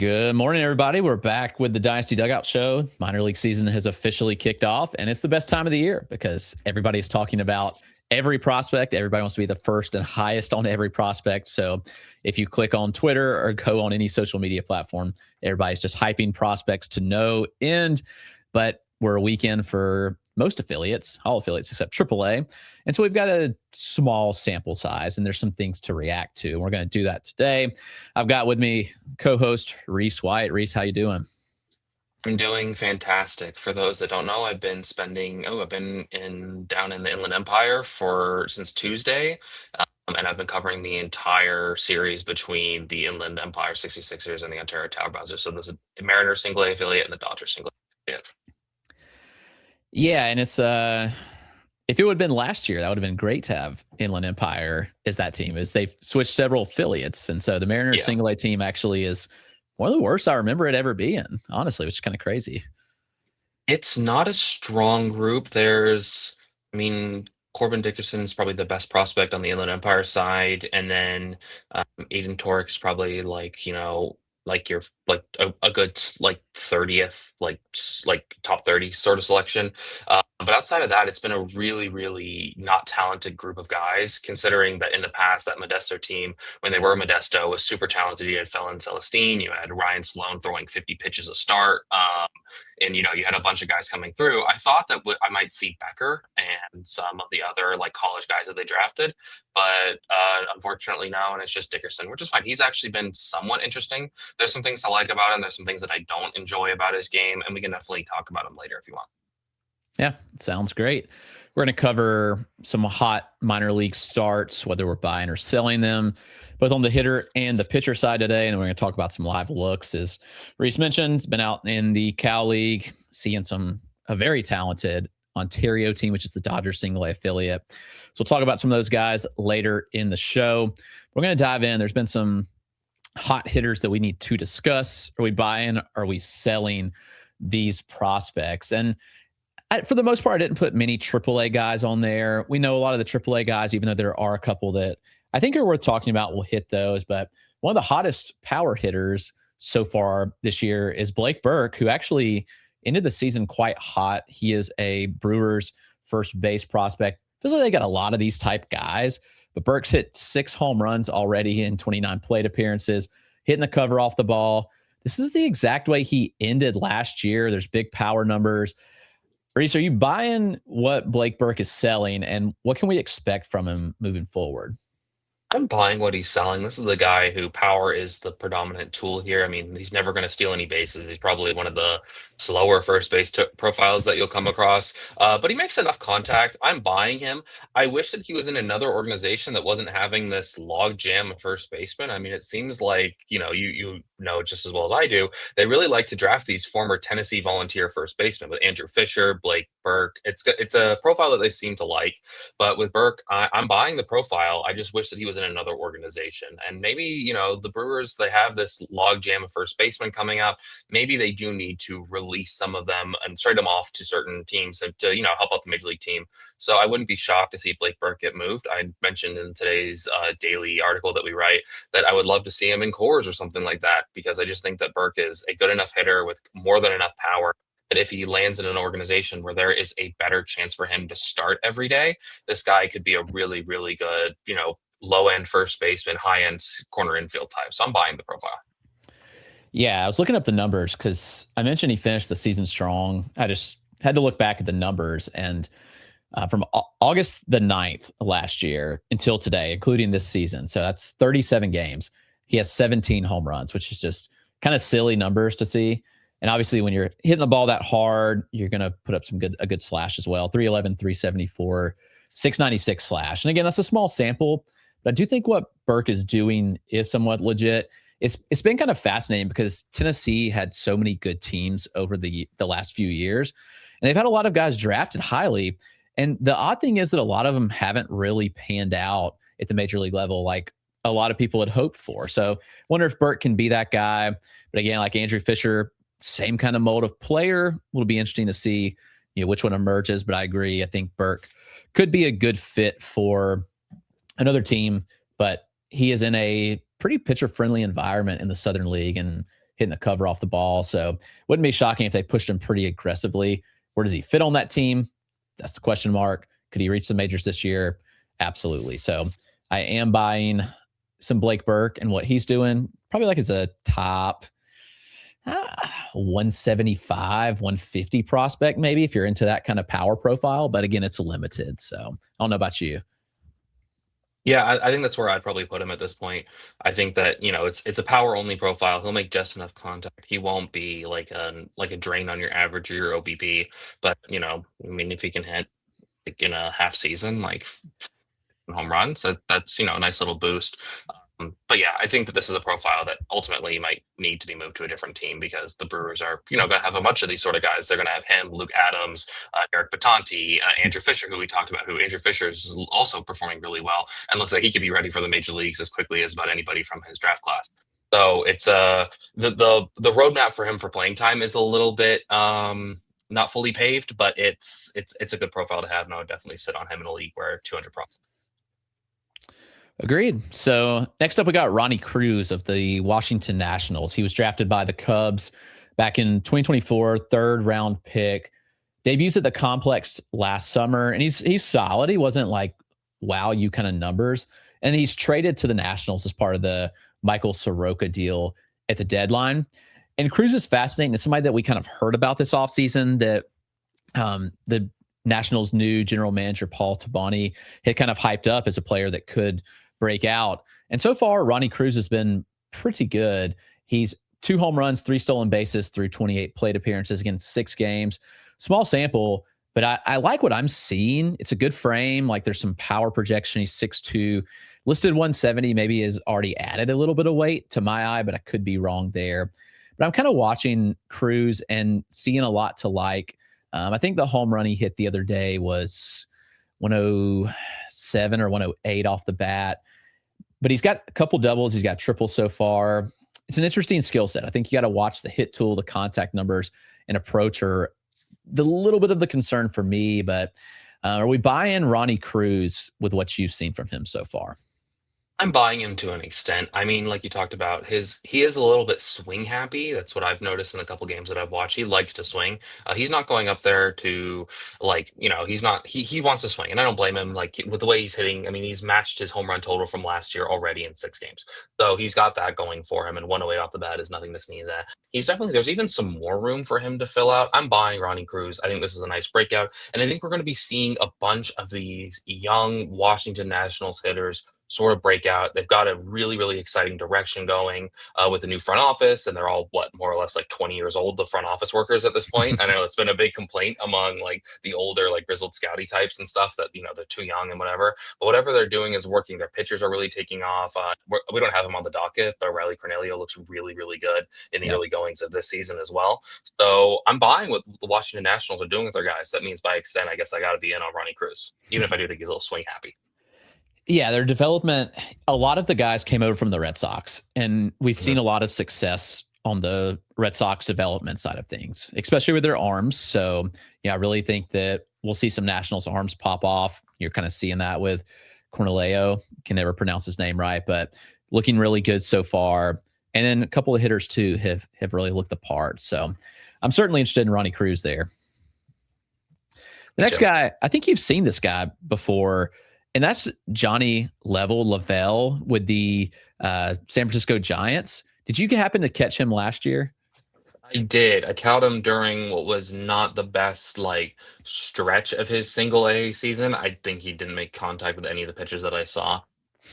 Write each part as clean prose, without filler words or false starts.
Good morning, everybody. We're back with the Dynasty Dugout Show. Minor league season has officially kicked off, and it's the best time of the year because everybody's talking about every prospect. Everybody wants to be the first and highest on every prospect. So if you click on Twitter or go on any social media platform, everybody's just hyping prospects to no end. But we're a weekend for most affiliates, all affiliates except AAA. And so we've got a small sample size, and there's some things to react to. And we're going to do that today. I've got with me co-host Rhys White. Rhys, how you doing? I'm doing fantastic. For those that don't know, I've been down in the Inland Empire for since Tuesday, and I've been covering the entire series between the Inland Empire 66ers and the Ontario Tower Buzzers. So there's the Mariners single A affiliate and the Dodgers single A affiliate. Yeah, and it's if it would have been last year, that would have been great to have Inland Empire as that team. As they've switched several affiliates, and so the Mariners single A team actually is one of the worst I remember it ever being, honestly, which is kind of crazy. It's not a strong group. Corbin Dickerson is probably the best prospect on the Inland Empire side, and then Aiden Torek is probably a good 30th, top 30 sort of selection. But outside of that, it's been a really, really not talented group of guys, considering that in the past, that Modesto team, when they were Modesto, was super talented. You had Felon Celestine, you had Ryan Sloan throwing 50 pitches a start. And you had a bunch of guys coming through. I thought that I might see Becker and some of the other college guys that they drafted, but unfortunately no, and it's just Dickerson, which is fine. He's actually been somewhat interesting. There's some things I like about him. There's some things that I don't enjoy about his game, and we can definitely talk about him later if you want. Yeah, sounds great. We're going to cover some hot minor league starts, whether we're buying or selling them, both on the hitter and the pitcher side today. And we're going to talk about some live looks. As Rhys mentioned, has been out in the Cal League, seeing a very talented Ontario team, which is the Dodgers single A affiliate. So we'll talk about some of those guys later in the show. We're going to dive in. There's been some hot hitters that we need to discuss. Are we buying? Are we selling these prospects? And for the most part, I didn't put many AAA guys on there. We know a lot of the AAA guys, even though there are a couple that I think are worth talking about. We'll hit those. But one of the hottest power hitters so far this year is Blake Burke, who actually ended the season quite hot. He is a Brewers first base prospect. Feels like they got a lot of these type guys. But Burke's hit 6 home runs already in 29 plate appearances, hitting the cover off the ball. This is the exact way he ended last year. There's big power numbers. Rhys, are you buying what Blake Burke is selling, and what can we expect from him moving forward? I'm buying what he's selling. This is a guy who power is the predominant tool here. I mean, he's never going to steal any bases. He's probably one of the slower first base profiles that you'll come across, but he makes enough contact. I'm buying him. I wish that he was in another organization that wasn't having this log jam of first baseman. I mean, it seems like, you know just as well as I do, they really like to draft these former Tennessee Volunteer first basemen with Andrew Fisher, Blake Burke. It's a profile that they seem to like, but with Burke, I'm buying the profile. I just wish that he was in another organization. And maybe, the Brewers, they have this log jam of first baseman coming up. Maybe they do need to release some of them and trade them off to certain teams to help out the major league team. So I wouldn't be shocked to see Blake Burke get moved. I mentioned in today's daily article that we write that I would love to see him in Coors or something like that, because I just think that Burke is a good enough hitter with more than enough power that if he lands in an organization where there is a better chance for him to start every day, this guy could be a really, really good, low-end first baseman, high-end corner infield type. So I'm buying the profile. Yeah, I was looking up the numbers because I mentioned he finished the season strong. I just had to look back at the numbers. And from August the 9th last year until today, including this season, so that's 37 games, he has 17 home runs, which is just kind of silly numbers to see. And obviously, when you're hitting the ball that hard, you're going to put up a good slash as well. 311, 374, 696 slash. And again, that's a small sample, but I do think what Burke is doing is somewhat legit. It's been kind of fascinating because Tennessee had so many good teams over the last few years, and they've had a lot of guys drafted highly. And the odd thing is that a lot of them haven't really panned out at the major league level like a lot of people had hoped for. So I wonder if Burke can be that guy. But again, like Andrew Fisher, same kind of mold of player. It'll be interesting to see which one emerges. But I agree. I think Burke could be a good fit for another team, but he is in a pretty pitcher-friendly environment in the Southern League, and hitting the cover off the ball. So wouldn't be shocking if they pushed him pretty aggressively. Where does he fit on that team? That's the question mark. Could he reach the majors this year? Absolutely. So I am buying some Blake Burke and what he's doing. Probably like as a top 175, 150 prospect, maybe, if you're into that kind of power profile. But again, it's limited. So I don't know about you. Yeah, I think that's where I'd probably put him at this point. I think that, it's a power only profile. He'll make just enough contact. He won't be like a drain on your average or your OBP. But, I mean, if he can hit like in a half season, like home runs, that's a nice little boost. But yeah, I think that this is a profile that ultimately might need to be moved to a different team because the Brewers are, going to have a bunch of these sort of guys. They're going to have him, Luke Adams, Eric Batanti, Andrew Fisher, who we talked about, who Andrew Fisher is also performing really well and looks like he could be ready for the major leagues as quickly as about anybody from his draft class. So it's the roadmap for him for playing time is a little bit not fully paved, but it's a good profile to have, and I would definitely sit on him in a league where 200 props. Agreed. So next up, we got Ronny Cruz of the Washington Nationals. He was drafted by the Cubs back in 2024, third round pick. Debuts at the complex last summer, and he's solid. He wasn't like wow you kind of numbers. And he's traded to the Nationals as part of the Michael Soroka deal at the deadline. And Cruz is fascinating. It's somebody that we kind of heard about this offseason that the Nationals' new general manager, Paul Tabani, had kind of hyped up as a player that could break out. And so far, Ronny Cruz has been pretty good. He's 2 home runs, 3 stolen bases through 28 plate appearances against 6 games. Small sample, but I like what I'm seeing. It's a good frame. Like there's some power projection. He's 6'2", listed 170, maybe has already added a little bit of weight to my eye, but I could be wrong there. But I'm kind of watching Cruz and seeing a lot to like. I think the home run he hit the other day was 107 or 108 off the bat. But he's got a couple doubles. He's got triples so far. It's an interesting skill set. I think you got to watch the hit tool, the contact numbers, and approach are the little bit of the concern for me. But are we buying Ronny Cruz with what you've seen from him so far? I'm buying him to an extent. I mean, like you talked about, he is a little bit swing happy. That's what I've noticed in a couple games that I've watched. He likes to swing. He's not going up there to he's not he wants to swing, and I don't blame him. Like with the way he's hitting, I mean, he's matched his home run total from last year already in 6 games. So he's got that going for him, and 108 off the bat is nothing to sneeze at. There's even some more room for him to fill out. I'm buying Ronny Cruz. I think this is a nice breakout, and I think we're going to be seeing a bunch of these young Washington Nationals hitters sort of breakout. They've got a really, really exciting direction going with the new front office, and they're all more or less like 20 years old, the front office workers at this point. I know it's been a big complaint among like the older, like grizzled scouty types and stuff that, they're too young and whatever, but whatever they're doing is working. Their pitchers are really taking off. We don't have them on the docket, but Riley Cornelio looks really, really good in the early goings of this season as well. So I'm buying what the Washington Nationals are doing with their guys. That means by extent, I guess I got to be in on Ronny Cruz, even if I do think he's a little swing happy. Yeah, their development, a lot of the guys came over from the Red Sox, and we've seen a lot of success on the Red Sox development side of things, especially with their arms. So, yeah, I really think that we'll see some Nationals arms pop off. You're kind of seeing that with Cornelio. Can never pronounce his name right, but looking really good so far. And then a couple of hitters, too, have really looked the part. So I'm certainly interested in Ronny Cruz there. The next guy, I think you've seen this guy before, and that's Jhonny Level with the San Francisco Giants. Did you happen to catch him last year? I did. I caught him during what was not the best stretch of his single A season. I think he didn't make contact with any of the pitchers that I saw.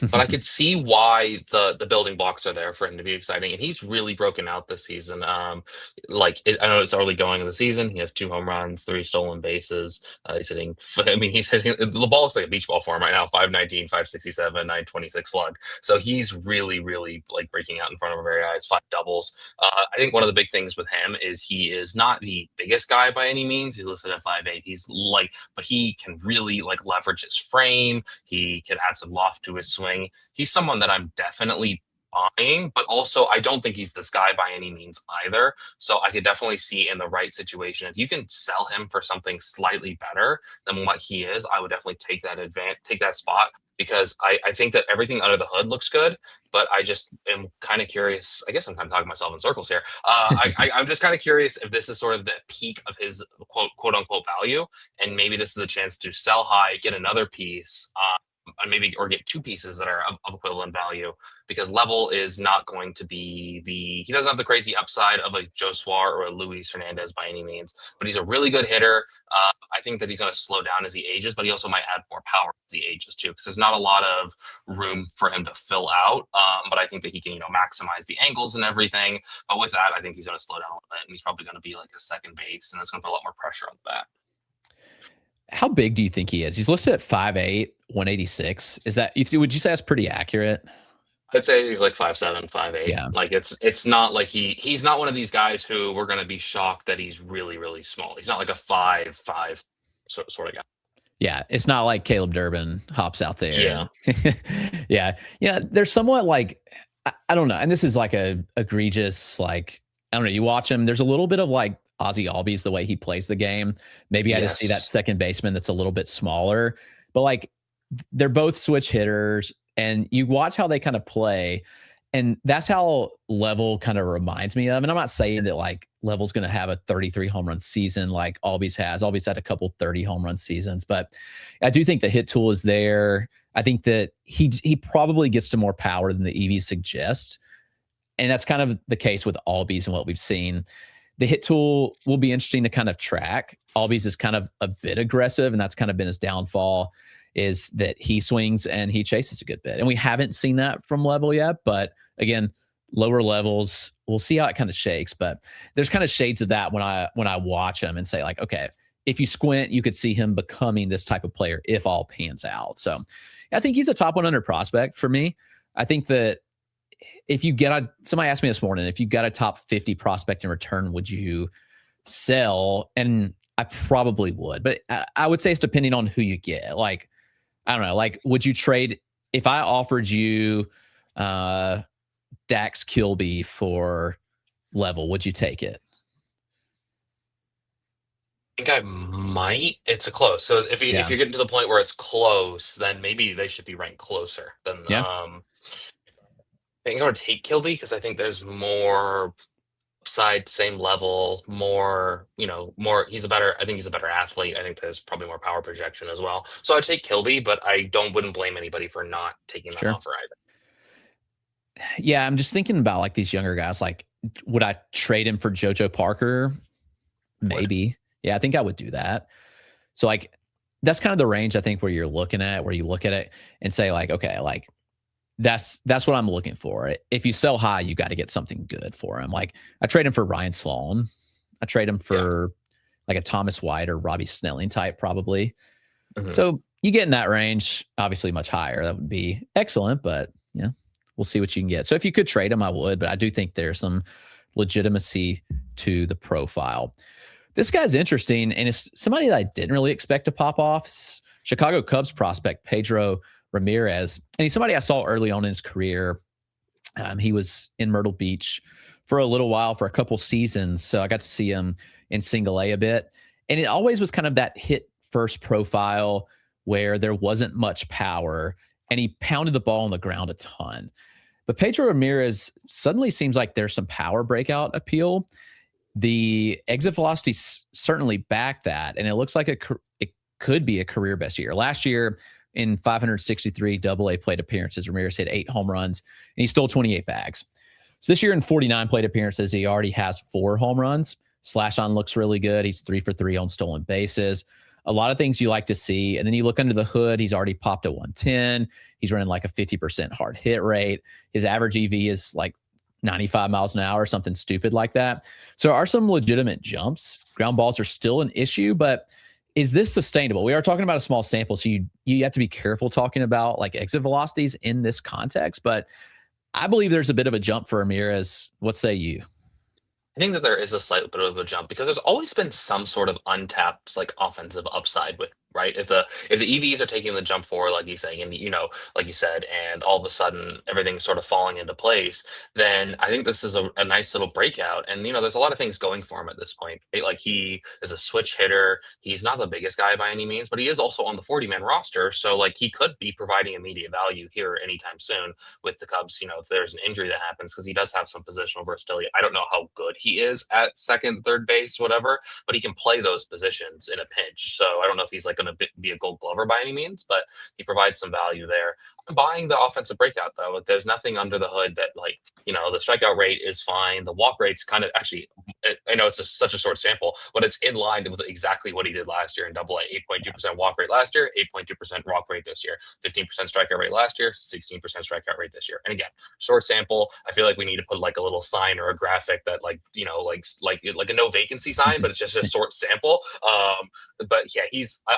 But I could see why the building blocks are there for him to be exciting, and he's really broken out this season. I know it's early going in the season. He has 2 home runs, 3 stolen bases. He's hitting. The ball looks like a beach ball for him right now. 519, 567, 926 slug. So he's really, really breaking out in front of our very eyes. 5 doubles. I think one of the big things with him is he is not the biggest guy by any means. He's listed at 5'8". But he can really leverage his frame. He can add some loft to his swing. He's someone that I'm definitely buying, but also I don't think he's this guy by any means either. So I could definitely see in the right situation, if you can sell him for something slightly better than what he is, I would definitely take that spot, because I think that everything under the hood looks good, but I just am kind of curious. I guess I'm kind of talking myself in circles here. I'm just kind of curious if this is sort of the peak of his quote unquote value, and maybe this is a chance to sell high, get another piece, and maybe or get two pieces that are of equivalent value, because Level is not going to be he doesn't have the crazy upside of a Joshua or a Luis Hernandez by any means, but he's a really good hitter. I think that he's going to slow down as he ages, but he also might add more power as he ages too, because there's not a lot of room for him to fill out. But I think that he can, maximize the angles and everything. But with that, I think he's going to slow down a little bit, and he's probably going to be like a second base, and that's going to put a lot more pressure on that. How big do you think he is? He's listed at 5'8", 186. Is that, would you say that's pretty accurate? I'd say he's like 5'7", 5'8". Yeah. Like it's not like he's not one of these guys who we're gonna be shocked that he's really, really small. He's not like a 5'5" sort of guy. Yeah, it's not like Caleb Durbin hops out there. Yeah. Yeah. They're somewhat like, I don't know. And this is like a egregious, like, I don't know. You watch him, there's a little bit of like Ozzie Albies, the way he plays the game. Maybe I just see that second baseman that's a little bit smaller, but like they're both switch hitters, and you watch how they kind of play. And that's how Level kind of reminds me of. And I'm not saying that like Level's going to have a 33 home run season like Albies has. Albies had a couple 30 home run seasons, but I do think the hit tool is there. I think that he probably gets to more power than the EV suggests. And that's kind of the case with Albies and what we've seen. The hit tool will be interesting to kind of track. Albies is kind of a bit aggressive, and that's kind of been his downfall, is that he swings and he chases a good bit. And we haven't seen that from Level yet, but again, lower levels, we'll see how it kind of shakes. But there's kind of shades of that when I watch him and say like, okay, if you squint, you could see him becoming this type of player if all pans out. So I think he's a top 100 prospect for me. I think that if you get somebody asked me this morning, if you got a top 50 prospect in return, would you sell? And I probably would, but I would say it's depending on who you get. Like, I don't know, like, would you trade if I offered you Dax Kilby for Level? Would you take it? I think I might. It's a close. So if you're getting to the point where it's close, then maybe they should be ranked closer than. I think I would take Kilby because I think there's more upside, same level, more. He's a better. I think he's a better athlete. I think there's probably more power projection as well. So I'd take Kilby, but I wouldn't blame anybody for not taking that offer either. Yeah, I'm just thinking about like these younger guys. Like, would I trade him for JoJo Parker? Maybe. Yeah, I think I would do that. So like, that's kind of the range I think where you're looking at, where you look at it and say like, okay, like that's what I'm looking for. If you sell high, you got to get something good for him. Like I trade him for Ryan Sloan. I trade him for like a Thomas White or Robbie Snelling type probably. Mm-hmm. So you get in that range, obviously much higher. That would be excellent, but yeah, we'll see what you can get. So if you could trade him, I would, but I do think there's some legitimacy to the profile. This guy's interesting, and it's somebody that I didn't really expect to pop off. It's Chicago Cubs prospect Pedro Ramirez, and he's somebody I saw early on in his career. He was in Myrtle Beach for a little while, for a couple seasons, so I got to see him in Single A a bit, and it always was kind of that hit first profile where there wasn't much power, and he pounded the ball on the ground a ton. But Pedro Ramirez suddenly seems like there's some power breakout appeal. The exit velocity certainly backed that, and it looks like it could be a career best year. Last year, in 563 AA plate appearances, Ramirez hit 8 home runs, and he stole 28 bags. So this year in 49 plate appearances, he already has 4 home runs. Slash on looks really good. He's 3 for 3 on stolen bases. A lot of things you like to see. And then you look under the hood, he's already popped at 110. He's running like a 50% hard hit rate. His average EV is like 95 miles an hour, something stupid like that. So there are some legitimate jumps. Ground balls are still an issue, but is this sustainable? We are talking about a small sample, so you have to be careful talking about like exit velocities in this context, but I believe there's a bit of a jump for Ramirez. What say you? I think that there is a slight bit of a jump because there's always been some sort of untapped like offensive upside with right? If the EVs are taking the jump forward, like he's saying, and like you said, and all of a sudden everything's sort of falling into place, then I think this is a nice little breakout. And there's a lot of things going for him at this point. Right? Like he is a switch hitter. He's not the biggest guy by any means, but he is also on the 40-man roster. So like he could be providing immediate value here anytime soon with the Cubs, if there's an injury that happens, because he does have some positional versatility. I don't know how good he is at second, third base, whatever, but he can play those positions in a pinch. So I don't know if he's like going to be a gold glover by any means, but he provides some value there. I'm buying the offensive breakout though. There's nothing under the hood that the strikeout rate is fine. The walk rate's kind of actually, I know it's such a short sample, but it's in line with exactly what he did last year in Double A. 8.2% walk rate last year, 8.2% walk rate this year, 15% strikeout rate last year, 16% strikeout rate this year. And again, short sample. I feel like we need to put like a little sign or a graphic that like a no vacancy sign, but it's just a short sample. But yeah,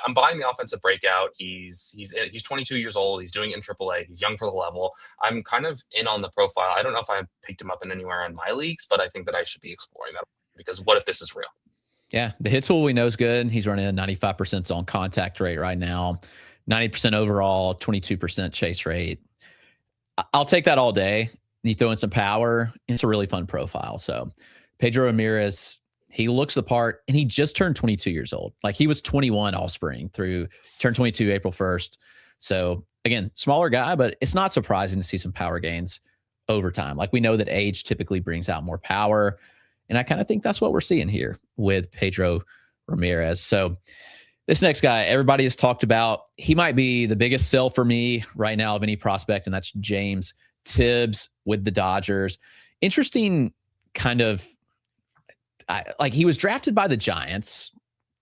I'm buying the offensive breakout. He's 22 years old. He's doing it in AAA. He's young for the level. I'm kind of in on the profile. I don't know if I picked him up in anywhere in my leagues, but I think that I should be exploring that, because what if this is real? Yeah, the hit tool we know is good. He's running a 95% zone contact rate right now, 90% overall, 22% chase rate. I'll take that all day. You throw in some power. It's a really fun profile. So Pedro Ramirez, he looks the part, and he just turned 22 years old. Like he was 21 all spring through turned 22 April 1st. So again, smaller guy, but it's not surprising to see some power gains over time. Like we know that age typically brings out more power. And I kind of think that's what we're seeing here with Pedro Ramirez. So this next guy, everybody has talked about, he might be the biggest sell for me right now of any prospect, and that's James Tibbs with the Dodgers. Interesting kind of, like he was drafted by the Giants,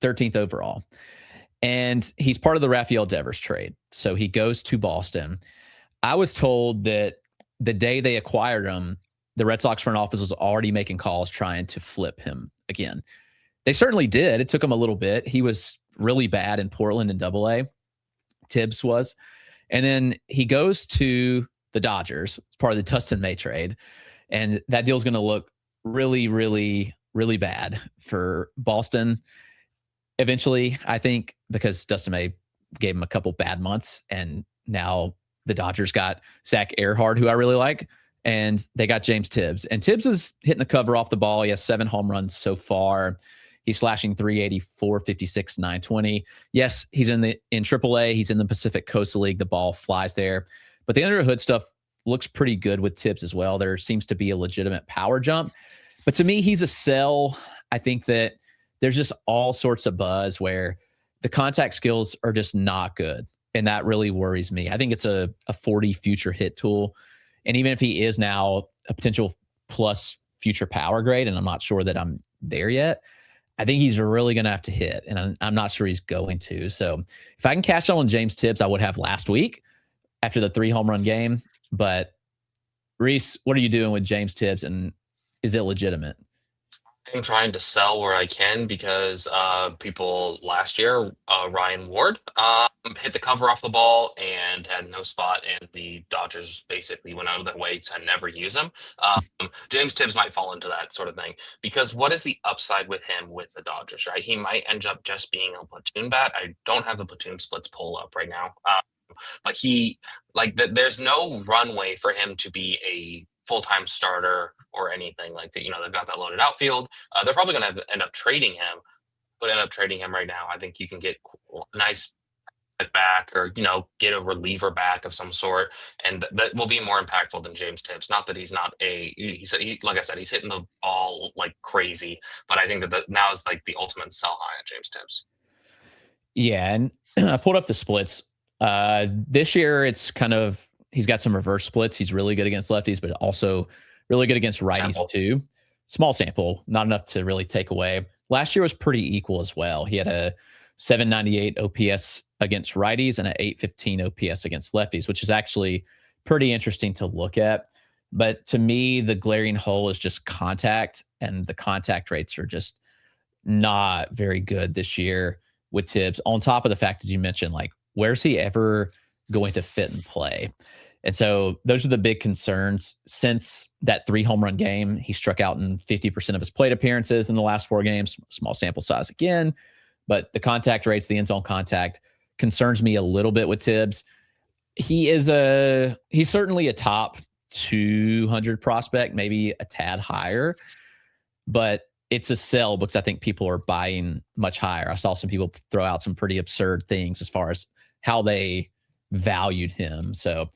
13th overall, and he's part of the Rafael Devers trade. So he goes to Boston. I was told that the day they acquired him, the Red Sox front office was already making calls trying to flip him again. They certainly did. It took him a little bit. He was really bad in Portland in Double-A. Tibbs was. And then he goes to the Dodgers, part of the Dustin May trade. And that deal's going to look really, really, really bad for Boston eventually, I think, because Dustin May gave him a couple bad months. And now the Dodgers got Zach Earhart, who I really like. And they got James Tibbs. And Tibbs is hitting the cover off the ball. He has 7 home runs so far. He's slashing 380, 456, 920. Yes, he's in AAA. He's in the Pacific Coast League. The ball flies there. But the under the hood stuff looks pretty good with Tibbs as well. There seems to be a legitimate power jump. But to me, he's a sell. I think that there's just all sorts of buzz where the contact skills are just not good. And that really worries me. I think it's a 40 future hit tool. And even if he is now a potential plus future power grade, and I'm not sure that I'm there yet, I think he's really going to have to hit. And I'm not sure he's going to. So if I can cash on James Tibbs, I would have last week after the 3 home run game. But Rhys, what are you doing with James Tibbs, and is it legitimate? I'm trying to sell where I can, because people last year, Ryan Ward hit the cover off the ball and had no spot, and the Dodgers basically went out of their way to never use him. James Tibbs might fall into that sort of thing, because what is the upside with him with the Dodgers, right? He might end up just being a platoon bat. I don't have the platoon splits pull up right now. But there's no runway for him to be a full-time starter or anything like that. They've got that loaded outfield. They're probably going to end up trading him, but end up trading him right now. I think you can get a nice back, or get a reliever back of some sort, and that will be more impactful than James Tibbs. Not that he's not like I said, he's hitting the ball like crazy, but I think that now is like the ultimate sell high on James Tibbs. Yeah, and I pulled up the splits. This year, it's kind of, he's got some reverse splits. He's really good against lefties, but also really good against righties too. Small sample, not enough to really take away. Last year was pretty equal as well. He had a 798 OPS against righties and an 815 OPS against lefties, which is actually pretty interesting to look at. But to me, the glaring hole is just contact, and the contact rates are just not very good this year with Tibbs. On top of the fact, as you mentioned, like, where's he ever going to fit and play? And so those are the big concerns. Since that 3 home run game, he struck out in 50% of his plate appearances in the last 4 games. Small sample size again, but the contact rates, the end zone contact concerns me a little bit with Tibbs. He's certainly a top 200 prospect, maybe a tad higher, but it's a sell because I think people are buying much higher. I saw some people throw out some pretty absurd things as far as how they valued him. So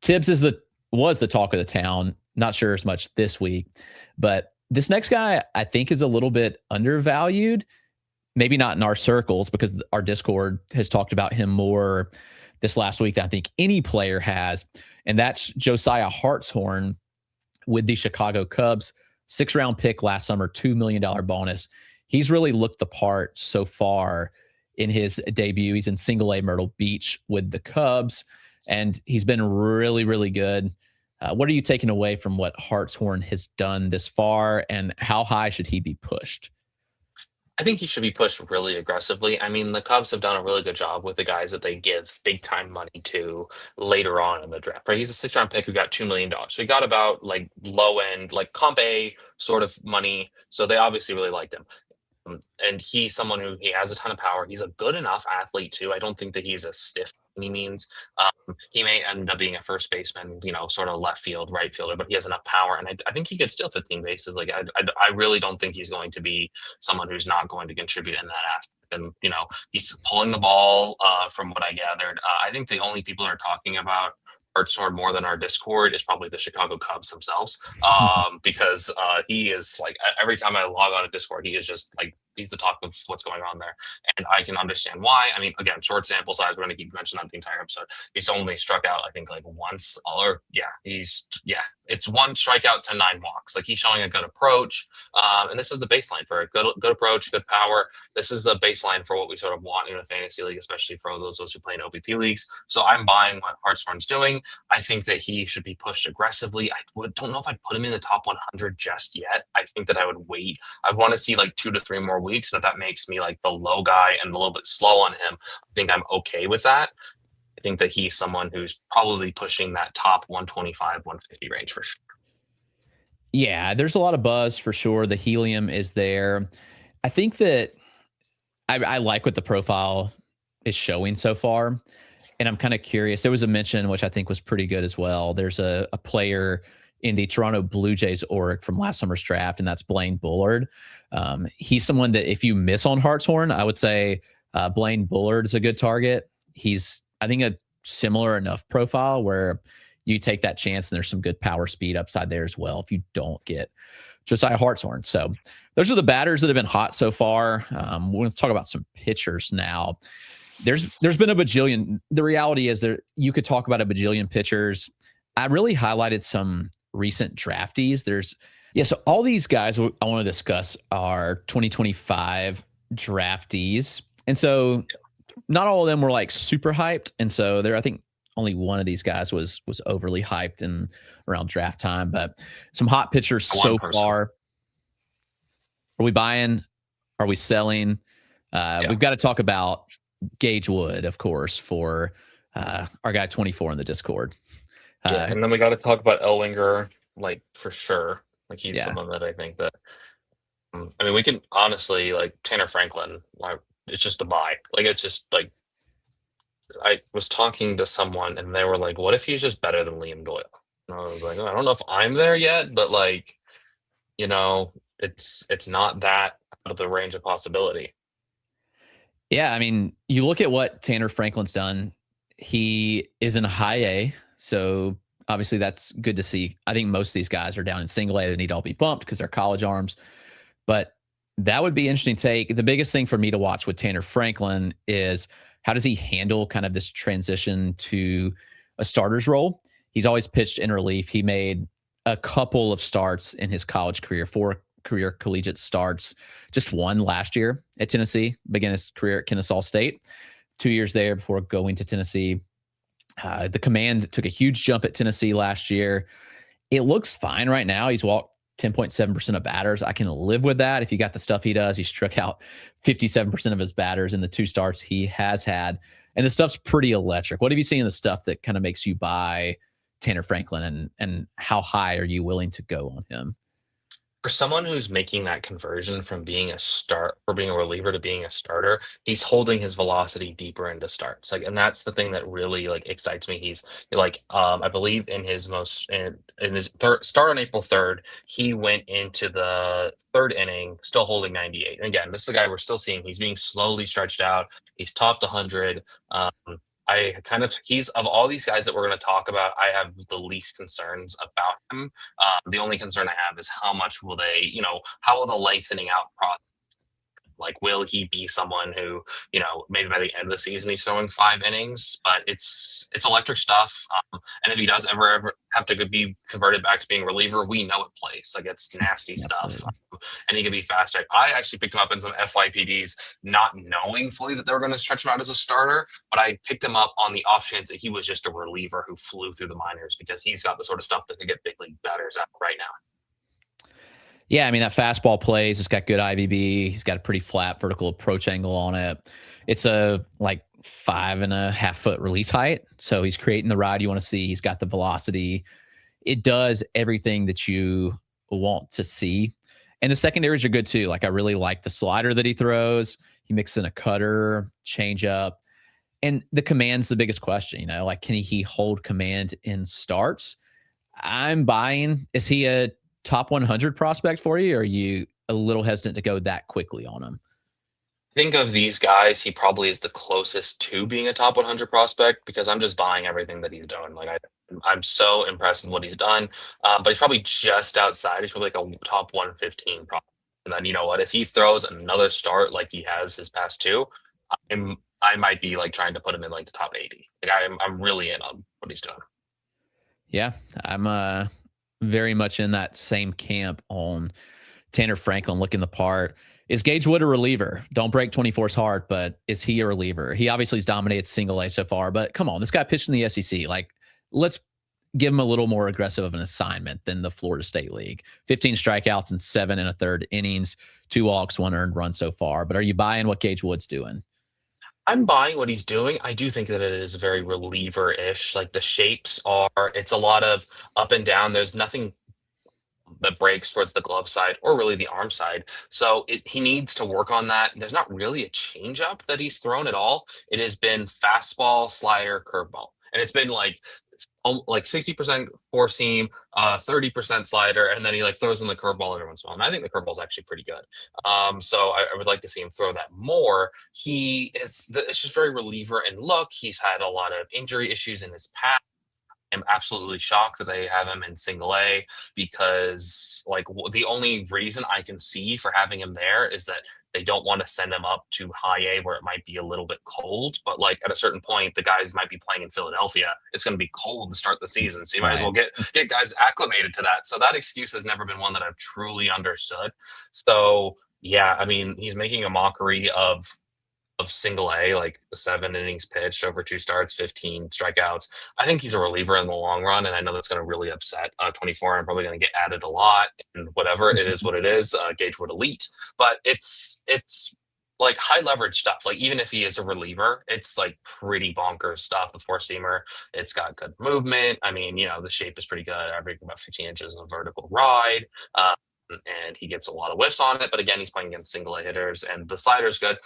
Tibbs was the talk of the town. Not sure as much this week, but this next guy I think is a little bit undervalued. Maybe not in our circles because our Discord has talked about him more this last week than I think any player has. And that's Josiah Hartshorn with the Chicago Cubs. 6th-round pick last summer, $2 million bonus. He's really looked the part so far in his debut. He's in single A Myrtle Beach with the Cubs, and he's been really, really good. What are you taking away from what Hartshorn has done this far, and how high should he be pushed? I think he should be pushed really aggressively. I mean, the Cubs have done a really good job with the guys that they give big time money to later on in the draft, right? He's a 6th-round pick who got $2 million. So he got about like low end, like comp A sort of money. So they obviously really liked him. And he's someone who he has a ton of power. He's a good enough athlete too. I don't think that he's a stiff by any means. He may end up being a first baseman, sort of left field, right fielder, but he has enough power. And I think he could steal 15 bases. Like I really don't think he's going to be someone who's not going to contribute in that aspect. And, he's pulling the ball from what I gathered. I think the only people that are talking about Hartshorn more than our Discord is probably the Chicago Cubs themselves, because he is like every time I log on to Discord, he is just like he's the talk of what's going on there, and I can understand why. I mean, again, short sample size. We're going to keep mentioning that the entire episode. He's only struck out, I think, like once, or it's 1 strikeout to 9 walks. Like he's showing a good approach, and this is the baseline for a good approach, good power. This is the baseline for what we sort of want in a fantasy league, especially for those who play in OBP leagues. So I'm buying what Hartshorn's doing. I think that he should be pushed aggressively. Don't know if I'd put him in the top 100 just yet. I think that I would wait. I want to see like 2 to 3 more weeks. And if that makes me like the low guy and a little bit slow on him, I think I'm okay with that. I think that he's someone who's probably pushing that top 125, 150 range for sure. Yeah, there's a lot of buzz for sure. The helium is there. I think that I like what the profile is showing so far. And I'm kind of curious. There was a mention, which I think was pretty good as well. There's a player in the Toronto Blue Jays org from last summer's draft, and that's Blaine Bullard. He's someone that if you miss on Hartshorn, I would say Blaine Bullard is a good target. He's, I think, a similar enough profile where you take that chance and there's some good power speed upside there as well if you don't get Josiah Hartshorn. So those are the batters that have been hot so far. We're going to talk about some pitchers now. There's been a bajillion. The reality is you could talk about a bajillion pitchers. I really highlighted some recent draftees. So all these guys I want to discuss are 2025 draftees. And so not all of them were like super hyped. And so I think only one of these guys was overly hyped in around draft time, but some hot pitchers so far. Are we buying? Are we selling? We've got to talk about Gage Wood, of course, for our guy 24 in the Discord. And then we got to talk about Ellwanger, like for sure. Like he's someone that I think that. I mean, we can honestly like Tanner Franklin. Like it's just a buy. Like it's just like I was talking to someone and they were like, "What if he's just better than Liam Doyle?" And I was like, "I don't know if I'm there yet, but like, it's not that out of the range of possibility." Yeah, I mean, you look at what Tanner Franklin's done. He is in high A, so obviously that's good to see. I think most of these guys are down in single A. They need to all be bumped because they're college arms. But that would be interesting take. The biggest thing for me to watch with Tanner Franklin is how does he handle kind of this transition to a starter's role? He's always pitched in relief. He made a couple of starts in his college career, 4 career collegiate starts, just 1 last year at Tennessee, began his career at Kennesaw State, 2 years there before going to Tennessee. The command took a huge jump at Tennessee last year. It looks fine right now. He's walked 10.7% of batters. I can live with that. If you got the stuff he does, he struck out 57% of his batters in the 2 starts he has had. And the stuff's pretty electric. What have you seen in the stuff that kind of makes you buy Tanner Franklin, and how high are you willing to go on him? For someone who's making that conversion from being being a reliever to being a starter, he's holding his velocity deeper into starts. Like, and that's the thing that really like excites me. He's like, I believe in his in his third start on April 3rd, he went into the third inning still holding 98. And again, this is a guy we're still seeing. He's being slowly stretched out. He's topped 100. Um, he's of all these guys that we're going to talk about, I have the least concerns about him. The only concern I have is how much will how will the lengthening out process, like, will he be someone who, maybe by the end of the season he's throwing 5 innings? But it's electric stuff. And if he does ever have to be converted back to being a reliever, we know it plays. Like, it's nasty stuff. And he can be fast. I actually picked him up in some FYPDs, not knowing fully that they were going to stretch him out as a starter, but I picked him up on the off chance that he was just a reliever who flew through the minors, because he's got the sort of stuff that could get big league batters out right now. Yeah, I mean, that fastball plays. It's got good IVB. He's got a pretty flat vertical approach angle on it. It's a like 5.5 foot release height. So he's creating the ride you want to see. He's got the velocity. It does everything that you want to see. And the secondaries are good too. Like, I really like the slider that he throws. He mixes in a cutter, changeup. And the command's the biggest question, like, can he hold command in starts? I'm buying. Is he a top 100 prospect for you, or are you a little hesitant to go that quickly on him? Think of these guys, he probably is the closest to being a top 100 prospect, because I'm just buying everything that he's done. Like, I'm so impressed with what he's done, but he's probably just outside. He's probably like a top 115 prospect. And then, you know what? If he throws another start like he has his past two, I might be like trying to put him in like the top 80. Like, I'm really in on what he's doing. Yeah, I'm very much in that same camp on Tanner Franklin looking the part. Is Gage Wood a reliever? Don't break 24's heart, but is he a reliever? He obviously has dominated single A so far, but come on, this guy pitched in the SEC. Like, let's give him a little more aggressive of an assignment than the Florida State League. 15 strikeouts in 7 1/3 innings, 2 walks, 1 earned run so far. But are you buying what Gage Wood's doing? I'm buying what he's doing. I do think that it is very reliever-ish. Like, the shapes it's a lot of up and down. There's nothing that breaks towards the glove side or really the arm side. So he needs to work on that. There's not really a changeup that he's thrown at all. It has been fastball, slider, curveball. And it's been like 60% four seam, 30% slider, and then he like throws in the curveball every once in a while. And I think the curveball is actually pretty good. So I would like to see him throw that more. It's just very reliever and look. He's had a lot of injury issues in his past. I'm absolutely shocked that they have him in single A, because like the only reason I can see for having him there is that they don't want to send him up to high A where it might be a little bit cold. But like, at a certain point, the guys might be playing in Philadelphia. It's going to be cold to start the season. So you might as well get guys acclimated to that. So that excuse has never been one that I've truly understood. So yeah, I mean, he's making a mockery of single A, like 7 innings pitched over 2 starts, 15 strikeouts. I think he's a reliever in the long run, and I know that's going to really upset 24. I'm probably going to get added a lot, and whatever, it is what it is. Gage Wood elite, but it's like high leverage stuff. Like, even if he is a reliever, it's like pretty bonkers stuff. The four seamer, it's got good movement. I mean, the shape is pretty good. Averaging about 15 inches of vertical ride. And he gets a lot of whiffs on it, but again, he's playing against single A hitters, and the slider's good.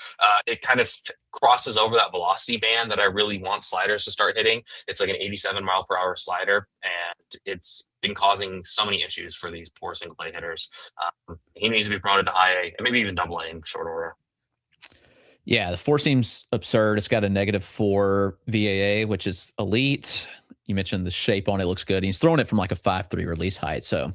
It kind of crosses over that velocity band that I really want sliders to start hitting. It's like an 87 mile per hour slider, and it's been causing so many issues for these poor single A hitters. He needs to be promoted to high A and maybe even double A in short order. Yeah, the four seems absurd. It's got a -4 VAA, which is elite. You mentioned the shape on it looks good. He's throwing it from like a 5.3 release height, so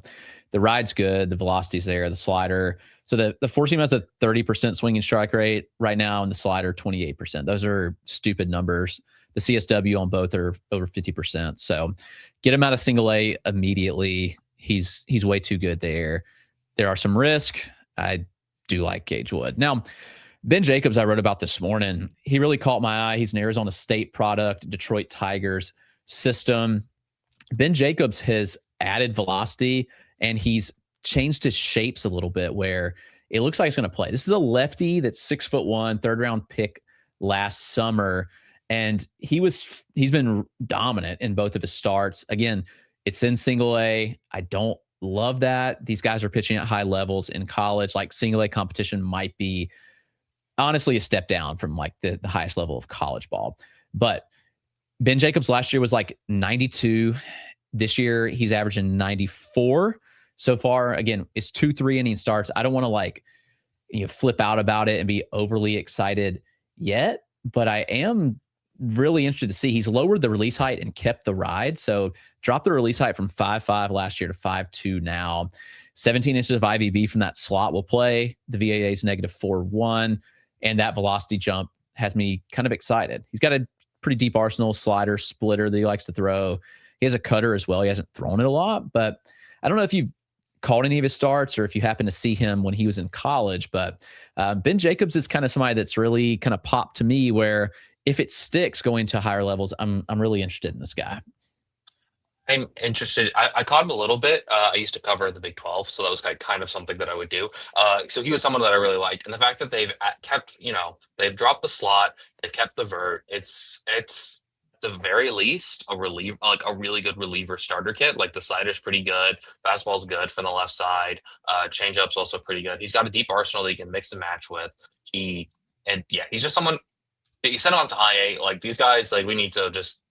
the ride's good. The velocity's there. The slider. So the four seam has a 30% swinging strike rate right now, and the slider 28%. Those are stupid numbers. The CSW on both are over 50%. So get him out of single A immediately. He's way too good there. There are some risk. I do like Gage Wood. Now, Ben Jacobs, I wrote about this morning. He really caught my eye. He's an Arizona State product, Detroit Tigers system. Ben Jacobs has added velocity, and he's changed his shapes a little bit where it looks like he's going to play. This is a lefty that's 6'1", third-round pick last summer, and he's been dominant in both of his starts. Again, it's in single A. I don't love that. These guys are pitching at high levels in college. Like single A competition might be honestly a step down from like the highest level of college ball. But Ben Jacobs last year was like 92. This year he's averaging 94 so far. Again, it's 2-3 inning starts. I don't want to like, flip out about it and be overly excited yet, but I am really interested to see. He's lowered the release height and kept the ride. So dropped the release height from 5.5 last year to 5.2 now. 17 inches of IVB from that slot will play. The VAA is -4.1, and that velocity jump has me kind of excited. He's got a pretty deep arsenal, slider, splitter that he likes to throw. He has a cutter as well. He hasn't thrown it a lot, but I don't know if you've called any of his starts or if you happen to see him when he was in college, but Ben Jacobs is kind of somebody that's really kind of popped to me where if it sticks going to higher levels, I'm really interested in this guy. I'm interested. I caught him a little bit. I used to cover the Big 12, so that was kind of something that I would do. So he was someone that I really liked. And the fact that they've kept, they've dropped the slot, they've kept the vert. It's at the very least a reliever, like a really good reliever starter kit. Like the slider's pretty good, fastball's good from the left side, changeup's also pretty good. He's got a deep arsenal that he can mix and match with. He's just someone. You send him out to high A. Like these guys, like we need to just.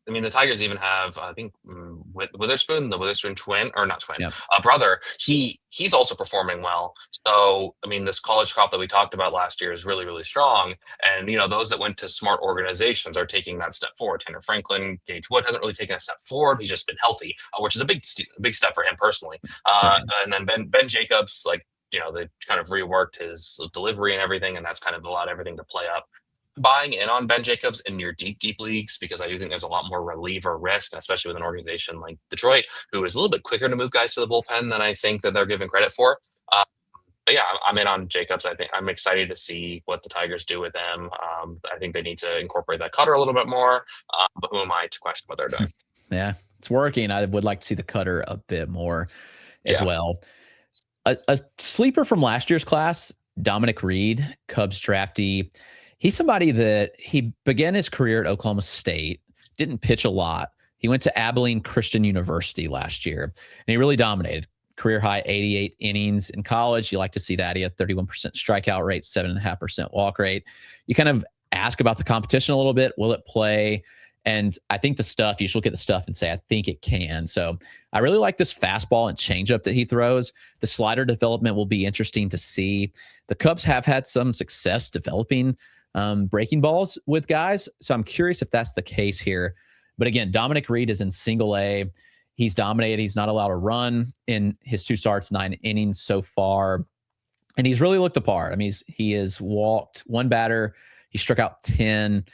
The Tigers even have, I think, Witherspoon, the Witherspoon twin, or not twin, Yep. brother. He's also performing well. So, this college crop that we talked about last year is really, really strong. And, those that went to smart organizations are taking that step forward. Tanner Franklin, Gage Wood hasn't really taken a step forward. He's just been healthy, which is a big step for him personally. Right. And then Ben Jacobs, they kind of reworked his delivery and everything, and that's kind of allowed everything to play up. Buying in on Ben Jacobs in your deep leagues, because I do think there's a lot more reliever risk, especially with an organization like Detroit, who is a little bit quicker to move guys to the bullpen than I think that they're given credit for. But yeah, I'm in on Jacobs. I think I'm excited to see what the Tigers do with him. I think they need to incorporate that cutter a little bit more. But who am I to question what they're doing? Yeah, it's working. I would like to see the cutter a bit more as well. A sleeper from last year's class, Dominick Reid, Cubs draftee. He's somebody that he began his career at Oklahoma State, didn't pitch a lot. He went to Abilene Christian University last year, and he really dominated. Career high 88 innings in college. You like to see that. He had 31% strikeout rate, 7.5% walk rate. You kind of ask about the competition a little bit. Will it play? And I think you should look at the stuff and say, I think it can. So I really like this fastball and changeup that he throws. The slider development will be interesting to see. The Cubs have had some success developing breaking balls with guys. So I'm curious if that's the case here. But again, Dominick Reid is in single A. He's dominated. He's not allowed to run in his 2 starts, 9 innings so far. And he's really looked the part. He has walked 1 batter. He struck out 10.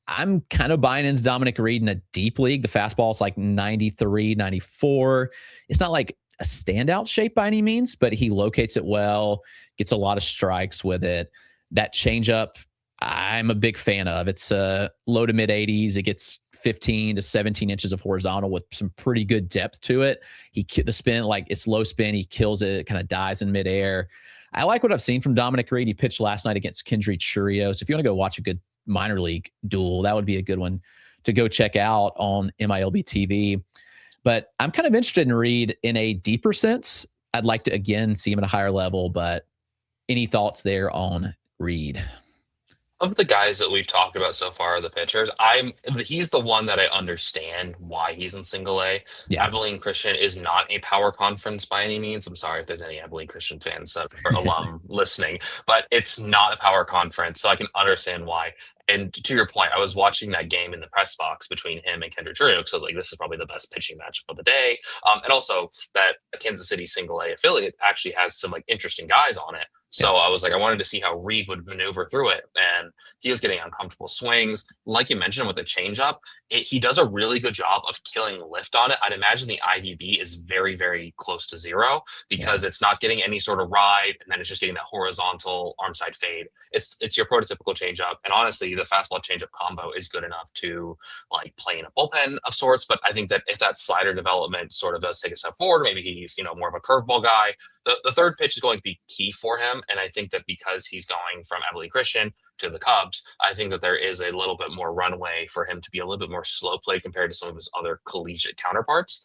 I'm kind of buying into Dominick Reid in a deep league. The fastball is like 93, 94. It's not like a standout shape by any means, but he locates it well, gets a lot of strikes with it. That changeup, I'm a big fan of. It's low to mid 80s. It gets 15 to 17 inches of horizontal with some pretty good depth to it. The spin, like it's low spin. He kills it. It kind of dies in midair. I like what I've seen from Dominick Reid. He pitched last night against Kendry Churio. So if you want to go watch a good minor league duel, that would be a good one to go check out on MILB TV. But I'm kind of interested in Reid in a deeper sense. I'd like to, again, see him at a higher level, but any thoughts there on Reid? Of the guys that we've talked about so far, the pitchers, he's the one that I understand why he's in single A. Yeah. Abilene Christian is not a power conference by any means. I'm sorry if there's any Abilene Christian fans or alum listening, but it's not a power conference, so I can understand why. And to your point, I was watching that game in the press box between him and Kendry Churio, so this is probably the best pitching matchup of the day. And also that Kansas City single A affiliate actually has some interesting guys on it. So I was I wanted to see how Reid would maneuver through it. And he was getting uncomfortable swings. Like you mentioned with the changeup, he does a really good job of killing lift on it. I'd imagine the IVB is very, very close to 0 because it's not getting any sort of ride, and then it's just getting that horizontal arm side fade. It's your prototypical changeup. And honestly, the fastball changeup combo is good enough to play in a bullpen of sorts. But I think that if that slider development sort of does take a step forward, maybe he's more of a curveball guy. The third pitch is going to be key for him. And I think that because he's going from Abilene Christian to the Cubs, I think that there is a little bit more runway for him to be a little bit more slow play compared to some of his other collegiate counterparts.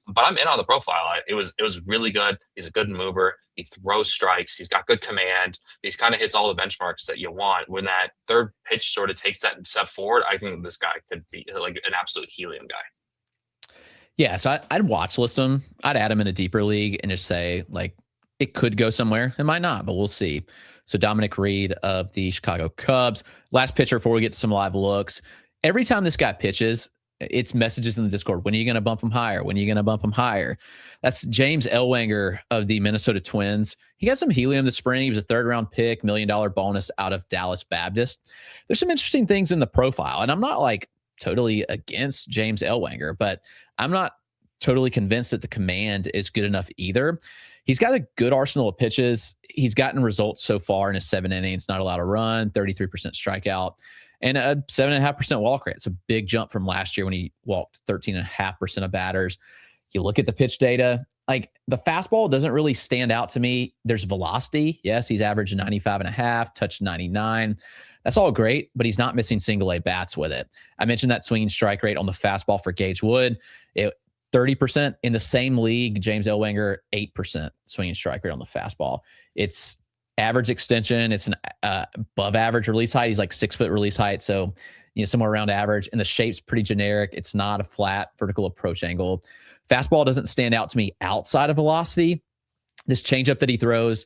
But I'm in on the profile. It was really good. He's a good mover. He throws strikes. He's got good command. He's kind of hits all the benchmarks that you want. When that third pitch sort of takes that step forward, I think this guy could be like an absolute helium guy. Yeah, so I'd watch list him. I'd add him in a deeper league and just say, like, it could go somewhere. It might not, but we'll see. So Dominick Reid of the Chicago Cubs. Last pitcher before we get to some live looks. Every time this guy pitches, it's messages in the Discord. When are you going to bump him higher? When are you going to bump him higher? That's James Ellwanger of the Minnesota Twins. He got some helium this spring. He was a third-round pick, $1 million bonus out of Dallas Baptist. There's some interesting things in the profile, and I'm not like totally against James Ellwanger, but I'm not totally convinced that the command is good enough either. He's got a good arsenal of pitches. He's gotten results so far in his 7 innings, not allowed to run, 33% strikeout, and a 7.5% walk rate. It's a big jump from last year when he walked 13.5% of batters. You look at the pitch data, like the fastball doesn't really stand out to me. There's velocity. Yes, he's averaged 95.5, touched 99. That's all great, but he's not missing single A bats with it. I mentioned that swinging strike rate on the fastball for Gage Wood. 30% in the same league. James Ellwanger, 8% swinging strike rate on the fastball. It's average extension. It's an above average release height. He's like 6 foot release height. So, somewhere around average, and the shape's pretty generic. It's not a flat vertical approach angle. Fastball doesn't stand out to me outside of velocity. This changeup that he throws,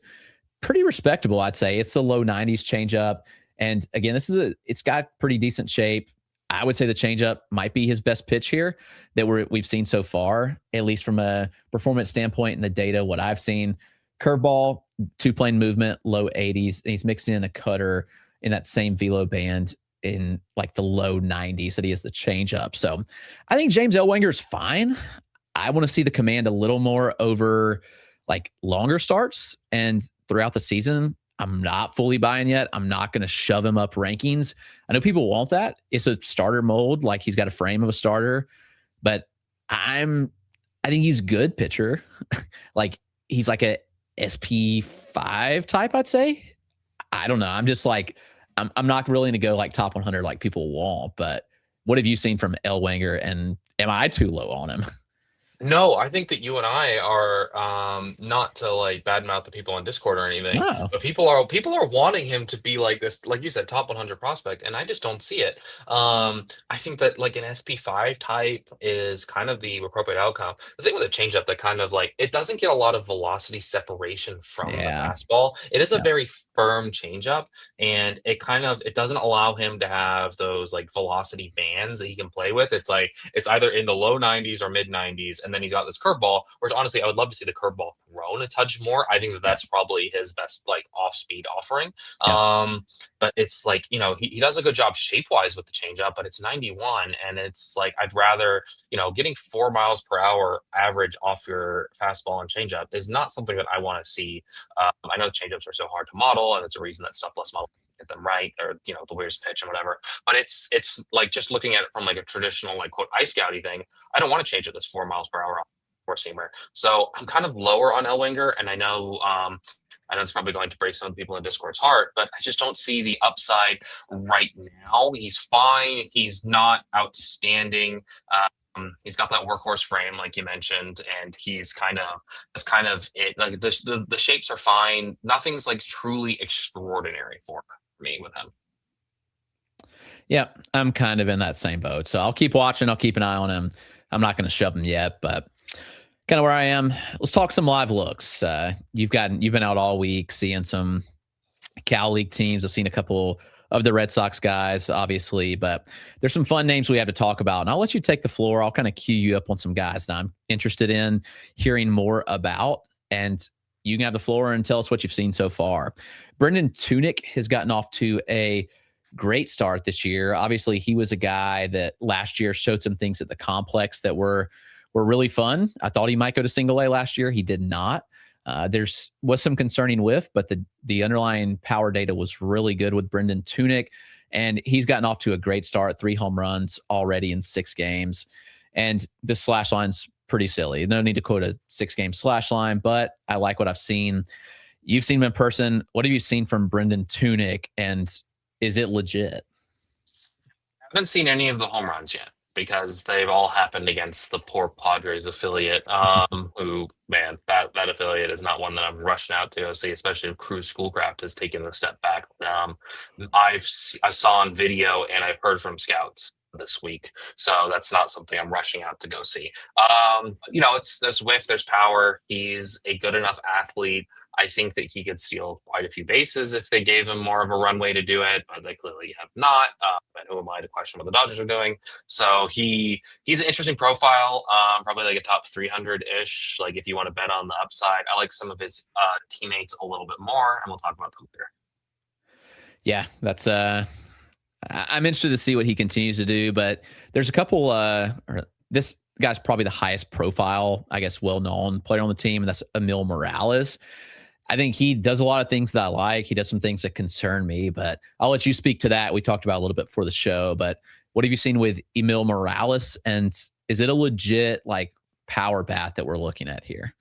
pretty respectable, I'd say. It's a low 90s changeup. And again, it's got pretty decent shape. I would say the changeup might be his best pitch here that we've seen so far, at least from a performance standpoint in the data, what I've seen. Curveball, 2-plane movement, low 80s. And he's mixing in a cutter in that same velo band in like the low 90s that he has the changeup. So I think James Ellwanger is fine. I want to see the command a little more over like longer starts and throughout the season. I'm not fully buying yet. I'm not going to shove him up rankings. I know people want that. It's a starter mold. Like he's got a frame of a starter, but I think he's a good pitcher. Like he's like a SP5 type, I'd say. I don't know. I'm just like, I'm not really going to go like top 100 like people want, but what have you seen from Ellwanger, and am I too low on him? No, I think that you and I are not to like badmouth the people on Discord or anything, No. but people are wanting him to be like this, like you said, top 100 prospect, and I just don't see it. I think that like an SP5 type is kind of the appropriate outcome. The thing with a changeup that kind of like it doesn't get a lot of velocity separation from the fastball. It is a very firm changeup, and it doesn't allow him to have those like velocity bands that he can play with. It's like it's either in the low 90s or mid 90s. And then he's got this curveball, which honestly, I would love to see the curveball grown a touch more. I think that that's probably his best like off-speed offering. But it's like, he does a good job shape-wise with the changeup, but it's 91. And it's like, I'd rather, getting 4 miles per hour average off your fastball and changeup is not something that I want to see. I know the changeups are so hard to model, and it's a reason that stuff less model get them right, or the weirdest pitch and whatever. But it's like just looking at it from like a traditional like quote ice scouty thing. I don't want to change it this 4 miles per hour four-seamer. So I'm kind of lower on Ellwanger, and I know it's probably going to break some of the people in Discord's heart, but I just don't see the upside right now. He's fine. He's not outstanding. He's got that workhorse frame, like you mentioned, and that's kind of it. Like the shapes are fine. Nothing's like truly extraordinary for me with him. Yeah, I'm kind of in that same boat. So I'll keep watching. I'll keep an eye on him. I'm not going to shove him yet, but kind of where I am. Let's talk some live looks. You've been out all week seeing some Cal League teams. I've seen a couple of the Red Sox guys, obviously, but there's some fun names we have to talk about. And I'll let you take the floor. I'll kind of cue you up on some guys that I'm interested in hearing more about. And you can have the floor and tell us what you've seen so far. Brendan Tunink has gotten off to a great start this year. Obviously, he was a guy that last year showed some things at the complex that were really fun. I thought he might go to single A last year. He did not. Was some concerning whiff, but the underlying power data was really good with Brendan Tunink, and he's gotten off to a great start. 3 home runs already in 6 games, and the slash line's pretty silly. No need to quote a 6-game slash line, but I like what I've seen. You've seen him in person. What have you seen from Brendan Tunink, and Is it legit? Haven't seen any of the home runs yet because they've all happened against the poor Padres affiliate. Who, man, that affiliate is not one that I'm rushing out to see, especially if Cruz Schoolcraft has taken a step back. I saw on video and I've heard from scouts this week, so that's not something I'm rushing out to go see. There's whiff, there's power. He's a good enough athlete. I think that he could steal quite a few bases if they gave him more of a runway to do it, but they clearly have not. And who am I to question what the Dodgers are doing? So he's an interesting profile, probably like a top 300-ish. Like if you want to bet on the upside, I like some of his teammates a little bit more, and we'll talk about them later. Yeah, that's I'm interested to see what he continues to do, but there's a couple this guy's probably the highest profile, I guess, well-known player on the team, and that's Emil Morales. I think he does a lot of things that I like. He does some things that concern me, but I'll let you speak to that. We talked about a little bit before the show, but what have you seen with Emil Morales? And is it a legit like power bat that we're looking at here?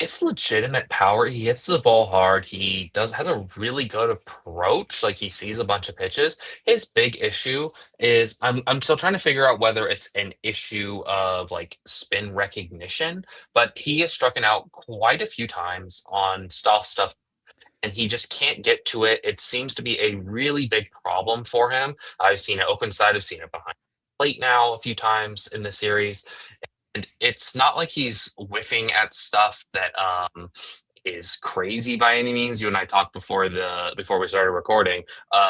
It's legitimate power. He hits the ball hard. He has a really good approach. Like he sees a bunch of pitches. His big issue is I'm still trying to figure out whether it's an issue of like spin recognition, but he has struck out quite a few times on stuff and he just can't get to it. It seems to be a really big problem for him. I've seen it open side, I've seen it behind the plate now a few times in the series. And it's not like he's whiffing at stuff that is crazy by any means. You and I talked before we started recording.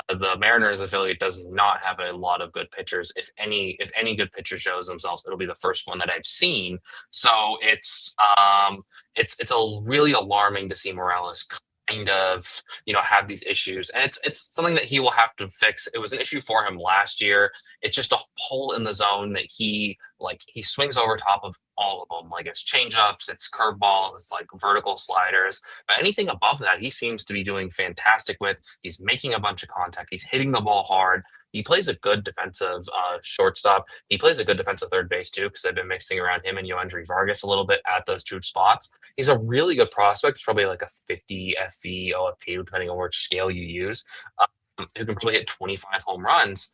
The Mariners affiliate does not have a lot of good pitchers. If any good pitcher shows themselves, it'll be the first one that I've seen. So it's a really alarming to see Morales kind of have these issues, and it's something that he will have to fix. It was an issue for him last year. It's just a hole in the zone that he swings over top of all of them. Like it's changeups, it's curveballs, it's like vertical sliders. But anything above that, he seems to be doing fantastic with. He's making a bunch of contact. He's hitting the ball hard. He plays a good defensive shortstop. He plays a good defensive third base too, because I've been mixing around him and Joendry Vargas a little bit at those two spots. He's a really good prospect. He's probably like a 50 FV OFP, depending on which scale you use. Who can probably hit 25 home runs.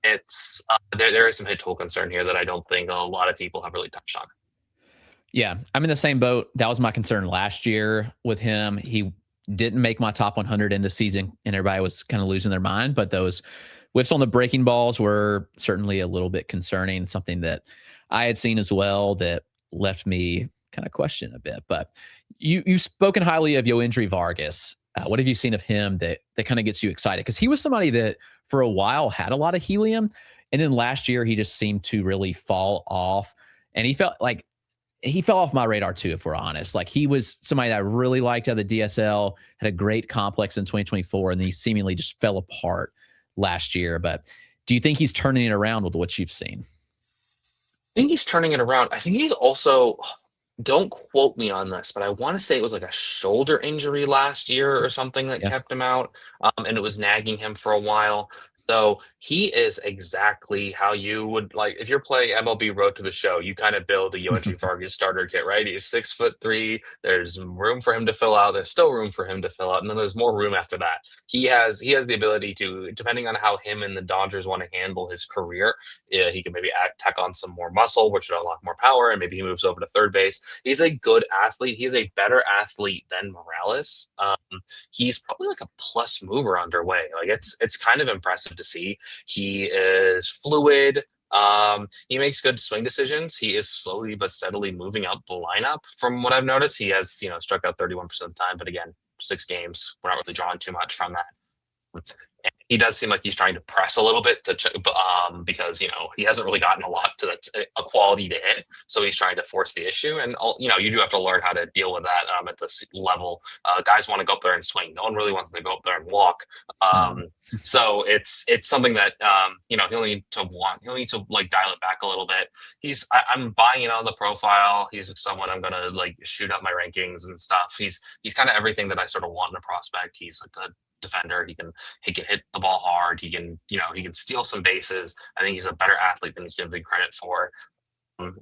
There is some hit tool concern here that I don't think a lot of people have really touched on. Yeah, I'm in the same boat. That was my concern last year with him. He didn't make my top 100 in the season, and everybody was kind of losing their mind. But those whiffs on the breaking balls were certainly a little bit concerning, something that I had seen as well that left me kind of question a bit. But you've spoken highly of Joendry Vargas. What have you seen of him that kind of gets you excited? Because he was somebody that for a while had a lot of helium, and then last year he just seemed to really fall off, and he felt like he fell off my radar too, if we're honest. Like he was somebody that I really liked out of the DSL, had a great complex in 2024, and he seemingly just fell apart last year. But do you think he's turning it around with what you've seen? I think he's turning it around. I think he's also, don't quote me on this, but I want to say it was like a shoulder injury last year or something that Yeah. kept him out, and it was nagging him for a while. So he is exactly how you would like if you're playing MLB Road to the Show. You kind of build a Joendry Vargas starter kit, right? He's 6'3". There's room for him to fill out. There's still room for him to fill out, and then there's more room after that. He has the ability to, depending on how him and the Dodgers want to handle his career, he can maybe tack on some more muscle, which would unlock more power, and maybe he moves over to third base. He's a good athlete. He's a better athlete than Morales. He's probably like a plus mover underway. Like it's kind of impressive to see. He is fluid. He makes good swing decisions. He is slowly but steadily moving up the lineup. From what I've noticed, he has struck out 31% of the time. But again, 6 games, we're not really drawing too much from that. And he does seem like he's trying to press a little bit because he hasn't really gotten a lot to a quality to hit, so he's trying to force the issue. And you do have to learn how to deal with that at this level. Guys want to go up there and swing. No one really wants to go up there and walk. So it's something that he'll need to like dial it back a little bit. I'm buying on the profile. He's someone I'm gonna like shoot up my rankings and stuff. He's kind of everything that I sort of want in a prospect. He's a good defender. He can hit the ball hard. He can steal some bases. I think he's a better athlete than he's given credit for.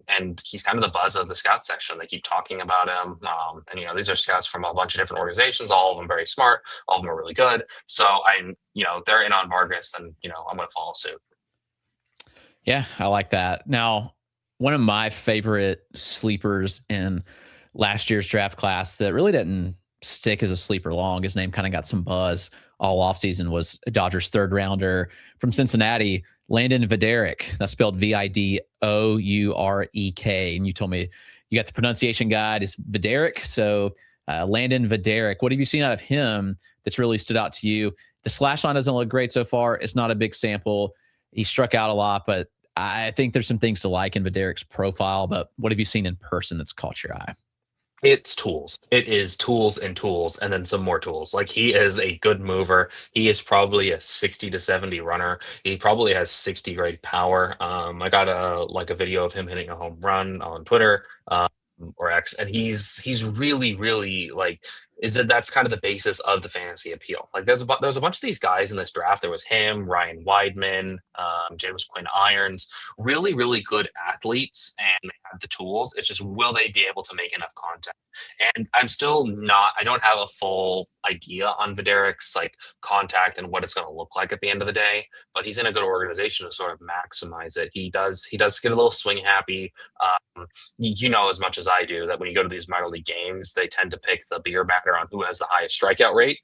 And he's kind of the buzz of the scout section. They keep talking about him. And these are scouts from a bunch of different organizations, all of them very smart, all of them are really good. So they're in on Vargas, and, I'm going to follow suit. Yeah, I like that. Now, one of my favorite sleepers in last year's draft class that really didn't stick as a sleeper long, his name kind of got some buzz all offseason, was a Dodgers third rounder from Cincinnati, Landyn Vidourek. That's spelled Vidourek. And you told me you got the pronunciation guide. It's Vidourek. So Landyn Vidourek, what have you seen out of him that's really stood out to you? The slash line doesn't look great so far. It's not a big sample. He struck out a lot, but I think there's some things to like in Vidourek's profile. But what have you seen in person that's caught your eye? It's tools. It is tools and tools, and then some more tools. Like, he is a good mover. He is probably a 60 to 70 runner. He probably has 60 grade power. I got a video of him hitting a home run on Twitter or X, and he's really, really that's kind of the basis of the fantasy appeal. Like, there's a bunch of these guys in this draft. There was him, Ryan Weidman, James Quinn Irons, really, really good athletes, and they have the tools. It's just, will they be able to make enough contact? And I don't have a full idea on Vidourek's contact and what it's going to look like at the end of the day, but he's in a good organization to sort of maximize it. He does get a little swing happy. As much as I do that when you go to these minor league games, they tend to pick the beer batter on who has the highest strikeout rate,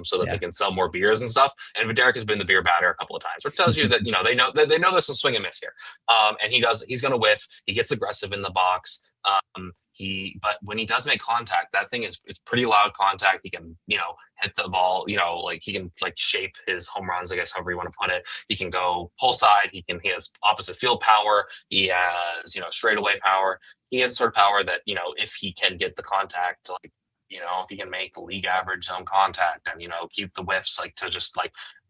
so that they can sell more beers and stuff. And Vidourek has been the beer batter a couple of times, which tells you that they know there's some swing and miss here. And he's going to whiff. He gets aggressive in the box. But when he does make contact, that thing it's pretty loud contact. He can, hit the ball, he can shape his home runs, I guess, however you want to put it. He can go pull side. He has opposite field power. He has, straightaway power. He has sort of power that, if he can get the contact, if he can make league average zone contact and, keep the whiffs to just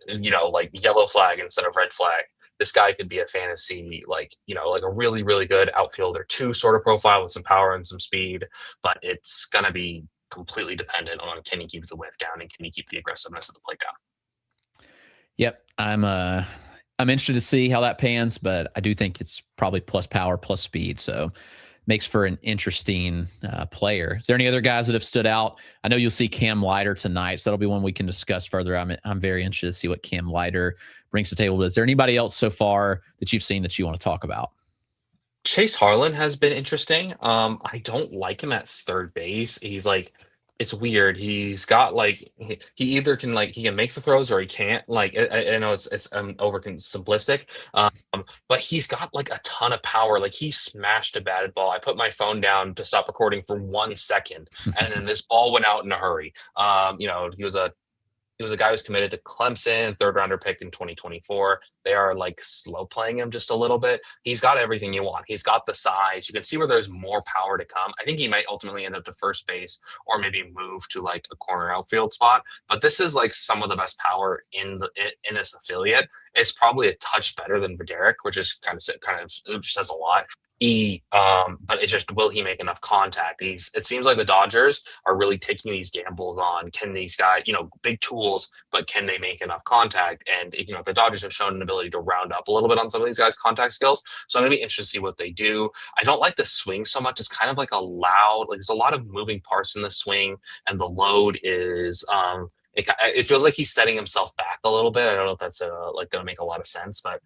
yellow flag instead of red flag, this guy could be a fantasy, a really, really good outfielder 2 sort of profile with some power and some speed, but it's going to be completely dependent on, can he keep the whiff down and can he keep the aggressiveness of the plate down? Yep. I'm interested to see how that pans, but I do think it's probably plus power, plus speed. So makes for an interesting player. Is there any other guys that have stood out? I know you'll see Cam Leiter tonight, so that'll be one we can discuss further. I'm very interested to see what Cam Leiter brings to the table. Is there anybody else so far that you've seen that you want to talk about? Chase Harlan has been interesting. I don't like him at third base. He's it's weird. He's got he either can he can make the throws or he can't. I know it's over simplistic, but he's got a ton of power. He smashed a batted ball. I put my phone down to stop recording for 1 second, and then this ball went out in a hurry. He was a guy who's committed to Clemson, third rounder pick in 2024. They are slow playing him just a little bit. He's got everything you want. He's got the size. You can see where there's more power to come. I think he might ultimately end up to first base or maybe move to a corner outfield spot. But this is some of the best power in this affiliate. It's probably a touch better than Vidourek, which is kind of says a lot. But it just, will he make enough contact? It seems like the Dodgers are really taking these gambles on, can these guys, big tools, but can they make enough contact? And the Dodgers have shown an ability to round up a little bit on some of these guys' contact skills. So I'm gonna be interested to see what they do. I don't like the swing so much. It's kind of a loud, there's a lot of moving parts in the swing, and the load is it feels like he's setting himself back a little bit. I don't know if that's going to make a lot of sense, but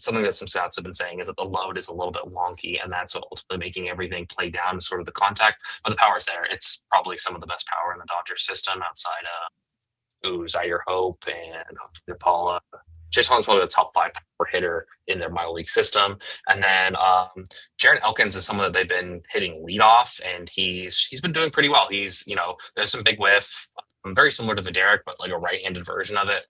something that some scouts have been saying is that the load is a little bit wonky, and that's what ultimately making everything play down sort of the contact. But the power's there. It's probably some of the best power in the Dodgers system outside of Zaire Hope and Paula. Chase Harlan's probably the top 5 power hitter in their minor league system. And then Jared Elkins is someone that they've been hitting leadoff, and he's been doing pretty well. There's some big whiff, very similar to Vidourek, but a right-handed version of it.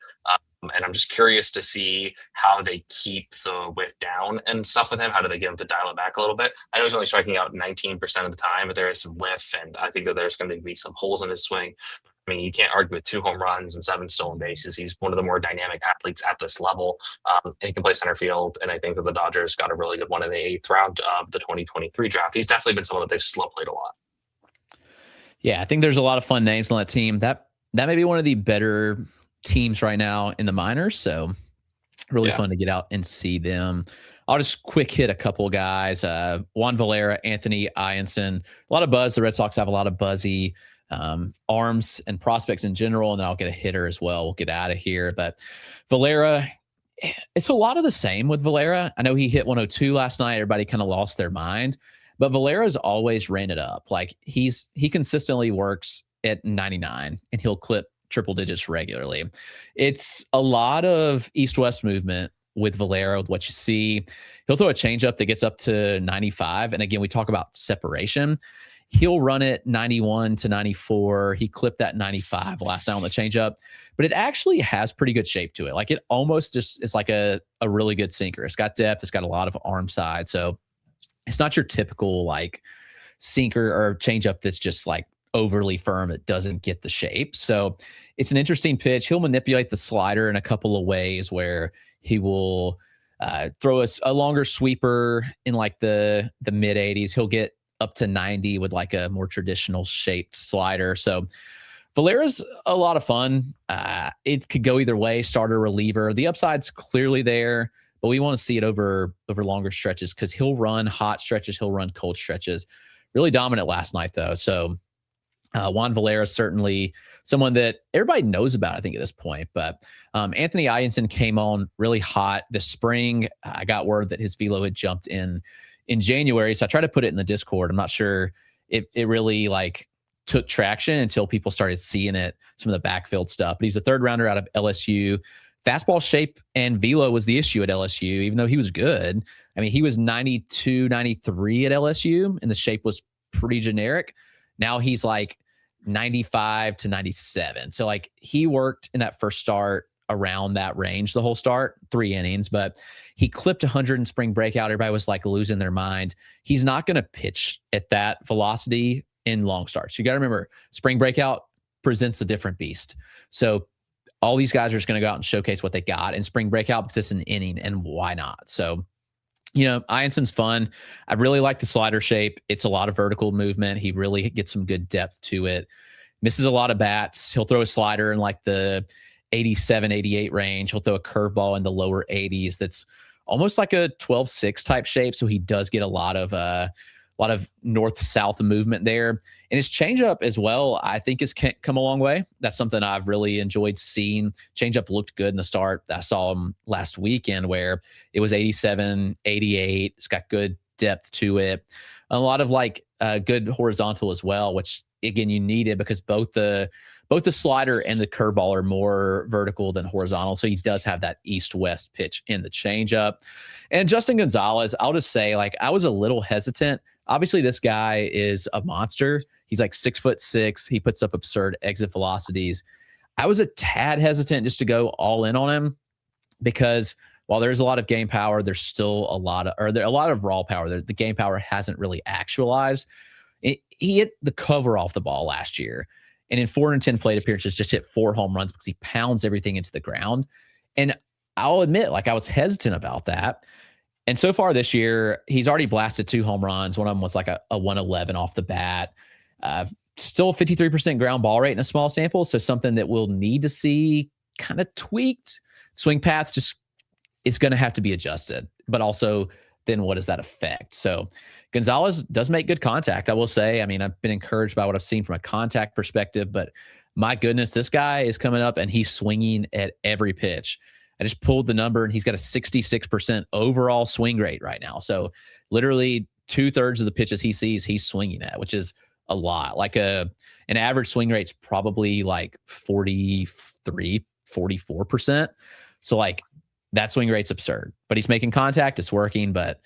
And I'm just curious to see how they keep the whiff down and stuff with him. How do they get him to dial it back a little bit? I know he's only striking out 19% of the time, but there is some whiff, and I think that there's going to be some holes in his swing. I mean, you can't argue with 2 home runs and 7 stolen bases. He's one of the more dynamic athletes at this level. And he can play center field, and I think that the Dodgers got a really good one in the 8th round of the 2023 draft. He's definitely been someone that they've slow played a lot. Yeah, I think there's a lot of fun names on that team. That may be one of the better teams right now in the minors. So really fun to get out and see them. I'll just quick hit a couple guys. Juan Valera, Anthony Eyanson. A lot of buzz. The Red Sox have a lot of buzzy arms and prospects in general, and then I'll get a hitter as well. We'll get out of here. But Valera, it's a lot of the same with Valera. I know he hit 102 last night. Everybody kind of lost their mind. But Valera's always ran it up. Like he consistently works at 99 and he'll clip triple digits regularly. It's a lot of east-west movement with Valera, with what you see. He'll throw a changeup that gets up to 95. And again, we talk about separation. He'll run it 91 to 94. He clipped that 95 last night on the changeup, but it actually has pretty good shape to it. Like it almost just is like a really good sinker. It's got depth. It's got a lot of arm side. So it's not your typical like sinker or changeup that's just like overly firm. It doesn't get the shape. So it's an interesting pitch. He'll manipulate the slider in a couple of ways where he will throw a longer sweeper in like the mid 80s. He'll get up to 90 with like a more traditional shaped slider. So Valera's a lot of fun. It could go either way, starter, reliever. The upside's clearly there, but we want to see it over longer stretches because he'll run hot stretches, he'll run cold stretches. Really dominant last night, though. So Juan Valera is certainly someone that everybody knows about, I think, at this point. But Anthony Eyanson came on really hot this spring. I got word that his velo had jumped in January, so I tried to put it in the Discord. I'm not sure it really like took traction until people started seeing it, some of the backfield stuff. But he's a third rounder out of LSU. Fastball shape and velo was the issue at LSU, even though he was good. I mean, he was 92, 93 at LSU, and the shape was pretty generic. Now he's like 95 to 97. So like he worked in that first start around that range the whole start, 3 innings, but he clipped 100 in spring breakout. Everybody was like losing their mind. He's not going to pitch at that velocity in long starts. You got to remember, spring breakout presents a different beast. So all these guys are just going to go out and showcase what they got in spring breakout because it's an inning, and why not? So, you know, Eyanson's fun. I really like the slider shape. It's a lot of vertical movement. He really gets some good depth to it. Misses a lot of bats. He'll throw a slider in like the 87, 88 range. He'll throw a curveball in the lower 80s. That's almost like a 12-6 type shape. So he does get a lot of north-south movement there. And his changeup as well, I think, has come a long way. That's something I've really enjoyed seeing. Changeup looked good in the start. I saw him last weekend where it was 87, 88. It's got good depth to it. A lot of like good horizontal as well, which again you needed because both the slider and the curveball are more vertical than horizontal. So he does have that east-west pitch in the changeup. And Justin Gonzales, I'll just say, like, I was a little hesitant. Obviously, this guy is a monster. He's like 6'6". He puts up absurd exit velocities. I was a tad hesitant just to go all in on him because while there's a lot of game power, there's still a lot of raw power. The game power hasn't really actualized. He hit the cover off the ball last year, and in 410 plate appearances, just hit 4 home runs because he pounds everything into the ground. And I'll admit, like, I was hesitant about that. And so far this year, he's already blasted 2 home runs. One of them was like a 111 off the bat. Still 53% ground ball rate in a small sample. So something that we'll need to see kind of tweaked. Swing path, just it's going to have to be adjusted. But also, then what does that affect? So Gonzales does make good contact, I will say. I mean, I've been encouraged by what I've seen from a contact perspective. But my goodness, this guy is coming up and he's swinging at every pitch. I just pulled the number and he's got a 66% overall swing rate right now. So literally 2/3 of the pitches he sees, he's swinging at, which is a lot. Like an average swing rate's probably like 43, 44%. So like that swing rate's absurd, but he's making contact. It's working, but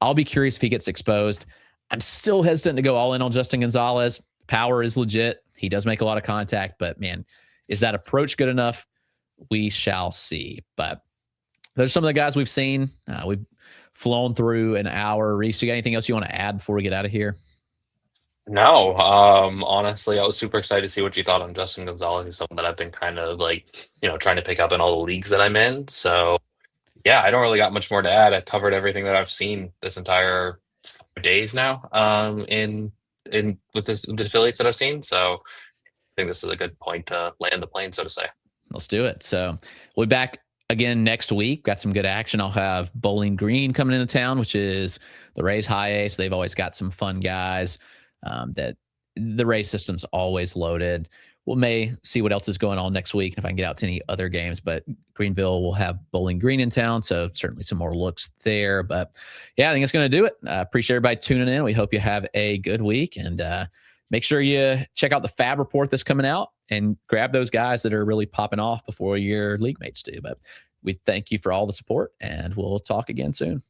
I'll be curious if he gets exposed. I'm still hesitant to go all in on Justin Gonzales. Power is legit. He does make a lot of contact, but man, is that approach good enough? We shall see. But those are some of the guys we've seen. We've flown through an hour. Rhys, you got anything else you want to add before we get out of here? No, honestly, I was super excited to see what you thought on Justin Gonzalez. He's someone that I've been kind of like, trying to pick up in all the leagues that I'm in. So yeah, I don't really got much more to add. I covered everything that I've seen this entire 5 days now, in with the affiliates that I've seen. So I think this is a good point to land the plane, so to say. Let's do it. So we'll be back again next week. Got some good action. I'll have Bowling Green coming into town, which is the Rays high A. So they've always got some fun guys. That the Rays system's always loaded. We may see what else is going on next week and if I can get out to any other games. But Greenville will have Bowling Green in town, so certainly some more looks there. But yeah, I think it's going to do it. Appreciate everybody tuning in. We hope you have a good week, and make sure you check out the Fab report that's coming out and grab those guys that are really popping off before your league mates do. But we thank you for all the support, and we'll talk again soon.